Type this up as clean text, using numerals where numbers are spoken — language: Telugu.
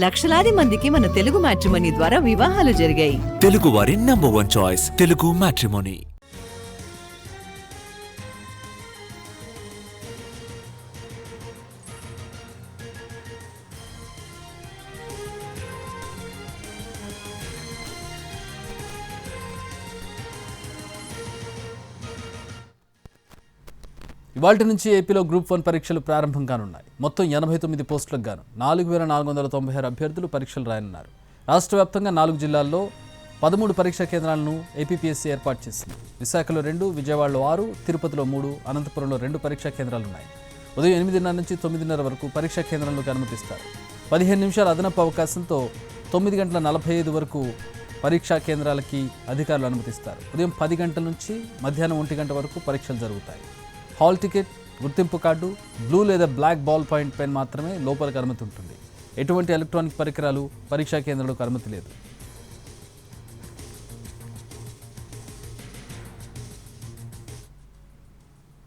లక్షలాది మందికి మన తెలుగు మ్యాట్రిమోనీ ద్వారా వివాహాలు జరిగాయి. తెలుగు వారి నంబర్ 1 చాయిస్ తెలుగు మ్యాట్రిమోనీ. ఇవాల్టి నుంచి ఏపీలో గ్రూప్ 1 పరీక్షలు ప్రారంభం కానున్నాయి. మొత్తం 89 పోస్టులకు గాను 4496 అభ్యర్థులు పరీక్షలు రాయనున్నారు. రాష్ట్ర వ్యాప్తంగా 4 జిల్లాల్లో 13 పరీక్షా కేంద్రాలను ఏపీపీఎస్సీ ఏర్పాటు చేసింది. విశాఖలో 2, విజయవాడలో 6, తిరుపతిలో 3, అనంతపురంలో 2 పరీక్షా కేంద్రాలున్నాయి. ఉదయం 8:30 నుంచి 9:30 వరకు పరీక్షా కేంద్రంలోకి అనుమతిస్తారు. 15 నిమిషాల అదనపు అవకాశంతో 9:45 వరకు పరీక్షా కేంద్రాలకి అధికారులు అనుమతిస్తారు. ఉదయం 10 గంటల నుంచి మధ్యాహ్నం 1 గంట వరకు పరీక్షలు జరుగుతాయి. హాల్ టికెట్, గుర్తింపు కార్డు, బ్లూ లేదా బ్లాక్ బాల్ పాయింట్ పెన్ మాత్రమే లోపలికి అనుమతి ఉంటుంది. ఎటువంటి ఎలక్ట్రానిక్ పరికరాలు పరీక్షా కేంద్రాలకు అనుమతి లేదు.